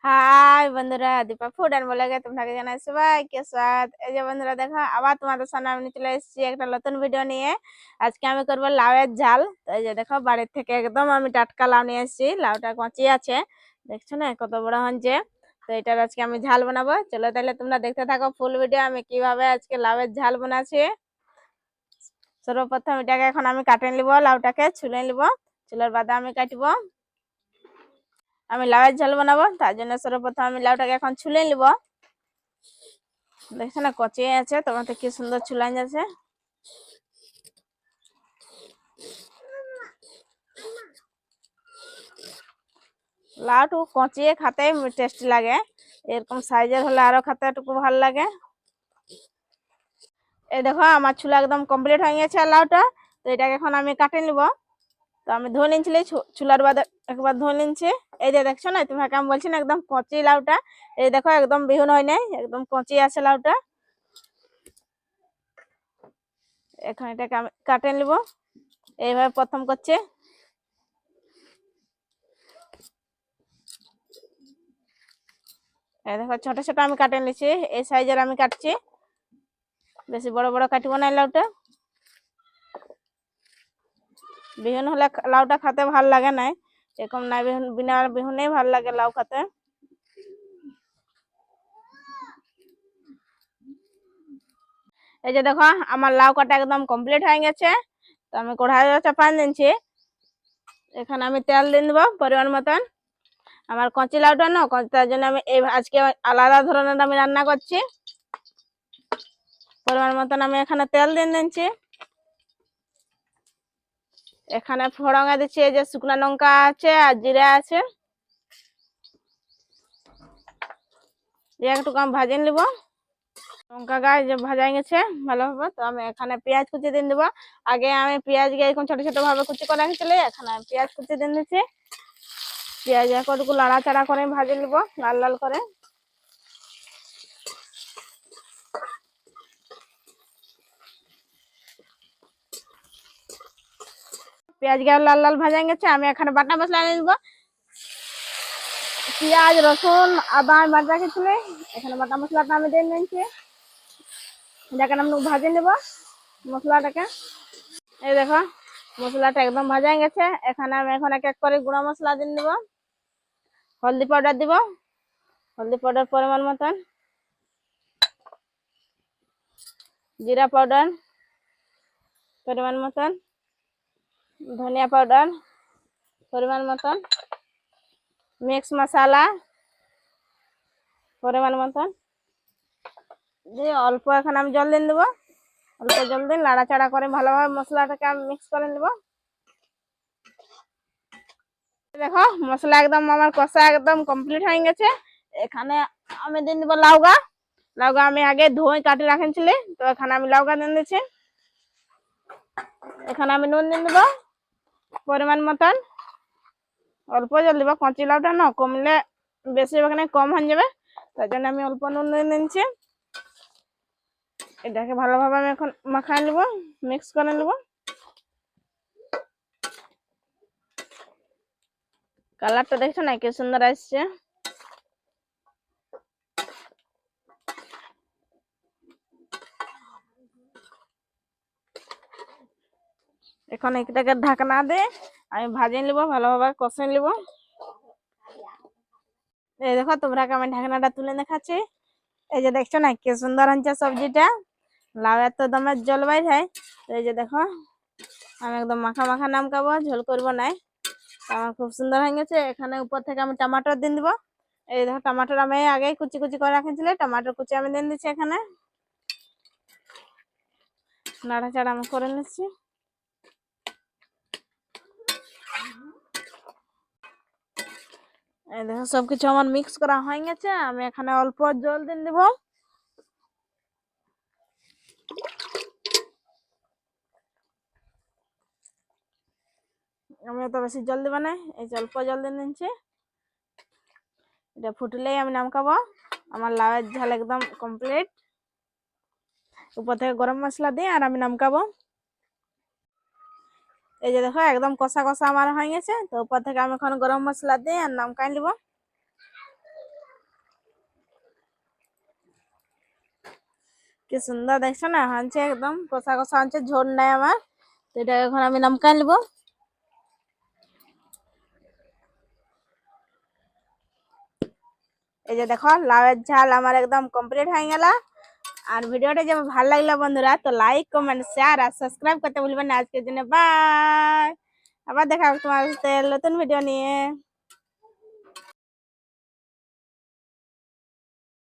High বন্ধুরা, Dipa food and ব্লগে তোমাকে জানাই সবাইকে স্বাগত। এই যে বন্ধুরা দেখো, আবার তোমাদের সামনে আমি চলে এসেছি একটা নতুন ভিডিও নিয়ে। আজকে আমি করবো লাউয়ের ঝাল। তো এই যে দেখো, বাড়ির থেকে একদম আমি টাটকা লাউ নিয়ে এসেছি। লাউটা কচি আছে, দেখছো না কত বড় হচ্ছে। তো এটার আজকে আমি ঝাল বানাবো। চলো তাহলে তোমরা দেখতে থাকো ফুল ভিডিও, আমি কিভাবে আজকে লাউয়ের ঝাল বানাচ্ছি। সর্বপ্রথম এটাকে এখন আমি কাটে নিব, লাউটাকে ছুলে নিব। চুলের বাদে আমি কাটবো। আমি লাউয়ের ঝাল বানাবো, তার জন্য সর্বপ্রথম আমি লাউটাকে এখন ছুলে নিব। দেখছো না কচি আছে, তোমাদের কি সুন্দর ছুলান যাচ্ছে। লাউটু কচিয়ে খাতে টেস্টি লাগে, এরকম সাইজের হলে আরো খেতে একটু ভালো লাগে। এই দেখো, আমার ছুলা একদম কমপ্লিট হয়ে গেছে লাউটা। তো এটাকে এখন আমি কাটে নিব। তো আমি ধুয়ে নিচ্ছি, চুলার বাদে একবার ধুয়ে নিচ্ছি। এই যে দেখছো না, তোমাকে আমি বলছি না একদম কচি লাউটা। এই দেখো একদম বিহুন হয় নাই, একদম কচি আছে লাউটা। এখন এটাকে আমি কাটে নিব, এইভাবে প্রথম করছে। এই দেখো ছোট ছোট আমি কাটে নিচ্ছি, এই সাইজের আমি কাটছি, বেশি বড় বড় কাটবো না লাউটা। বিহুন হলে লাউটা খেতে ভাল লাগে না, এরকম না বিহুন বিনা বিহুনেই ভাল লাগে লাউ খেতে। এই যে দেখো, আমার লাউ কাটা একদম কমপ্লিট হয়ে গেছে। তো আমি কড়াই চাপান দিচ্ছি। এখানে আমি তেল দিয়ে দেবো পরিমাণ মতন। আমার কচি লাউটা না, তার জন্য আমি এই আজকে আলাদা ধরনের আমি রান্না করছি। পরিমাণ মতন আমি এখানে তেল দিয়ে দিচ্ছি। এখানে ফোড়নে দিচ্ছি এই যে শুকনো লঙ্কা আছে আর জিরা আছে, একটু কম ভাজে নিব। লঙ্কা গাছ যে ভাজা গেছে ভালোভাবে, তো আমি এখানে পেঁয়াজ কুচি দিয়ে দেবো। আগে আমি পেঁয়াজ কে এরকম ছোট ছোট ভাবে কুচি করে রেখেছিলি, এখানে আমি পেঁয়াজ কুচি দিয়ে দিচ্ছি। পেঁয়াজ একটু লাড়াচাড়া করে ভাজে নিব লাল লাল করে। পেঁয়াজ কে লাল লাল ভাজা গেছে, আমি এখানে বাটা মশলা নিয়ে দেবো। পেঁয়াজ রসুন আদা আমি বাটা রেখেছিলি, এখানে বাটা মশলাটা আমি দিয়ে নিচ্ছি। এটাকে আমি ভাজে নেব মশলাটাকে। এই দেখো, মশলাটা একদম ভাজা গেছে। এখানে আমি এখন এক এক করে গুঁড়া মশলা দিয়ে দেবো। হলদি পাউডার দিব, হলদি পাউডার পরিমাণ মতন। জিরা পাউডার পরিমাণ মতন। ধনিয়া পাউডার পরিমাণ মতন। মিক্স মশলা পরিমাণ মতন দিয়ে অল্প এখানে আমি জল দিয়ে দেবো। অল্প জল দিয়ে নাড়াচাড়া করে ভালোভাবে মশলাটাকে আমি মিক্স করে নেব। দেখো, মশলা একদম আমার কষা একদম কমপ্লিট হয়ে গেছে। এখানে আমি দিয়ে দেবো লাউগা। লাউগা আমি আগে ধুয়ে কাটি রাখেছিলি, তো এখানে আমি লাউগা দিয়ে দিচ্ছি। এখানে আমি নুন দিয়ে দেবো পরিমাণ মতন। অল্প জল দিব, কচি লাউটা না কমলে বেশি এখানে কম হয়ে যাবে, তার জন্য আমি অল্প নুন দিয়ে নিচ্ছি। এটাকে ভালোভাবে আমি এখন মাখায় নেব, মিক্স করে নেব। কালারটা দেখছো না কি সুন্দর আসছে। এখন এটাকে ঢাকনা দিয়ে আমি ভাজে নিব, ভালোভাবে কষে নিব। এই দেখো, তোমরাকে আমি ঢাকনাটা তুলে দেখাচ্ছি। এই যে দেখছো না কি সুন্দর হচ্ছে সবজিটা। লাউ এত দমের জল বাইর হয়। এই যে দেখো, আমি একদম মাখা মাখা নামকাবো, ঝোল করবো নাই। আমার খুব সুন্দর হয়ে গেছে। এখানে উপর থেকে আমি টমাটোর দিয়ে দিব। এই দেখো, টমাটোর আমি আগে কুচি কুচি করে রাখেছিল, টমাটোর কুচি আমি দিয়ে দিচ্ছি। এখানে নাড়াচাড়া আমি করে নিচ্ছি। এই দেখো, সবকিছু আমার মিক্স করা হয়ে গেছে। আমি এখানে অল্প জল দিয়ে দিব। আমি তো বেশি জল দিব না, এই অল্প জল দিয়ে নিচ্ছি। এটা ফুটলেই আমি নামকাবো। আমার লাউয়ের ঝাল একদম কমপ্লিট। উপর থেকে গরম মশলা দিয়ে আর আমি নামকাবো। এই যে দেখো, একদম কষা কষা আমার হয়ে গেছে। তো উপর থেকে আমি এখন গরম মশলা দিয়ে আর নামকাই নিব। কি সুন্দর দেখছো না, হচ্ছে একদম কষা কষা হচ্ছে, ঝোল নাই আমার। তো এটা এখন আমি নামকান নেবো। এই যে দেখো লাউয়ের ঝাল আমার একদম কমপ্লিট হয়ে গেল। আর ভিডিওটা যেমন ভালো লাগলো বন্ধুরা, তো লাইক কমেন্ট শেয়ার আর সাবস্ক্রাইব করতে ভুলবেন না। আজকের জন্য বাই, আবার দেখা হবে তোমার সাথে নতুন ভিডিও নিয়ে।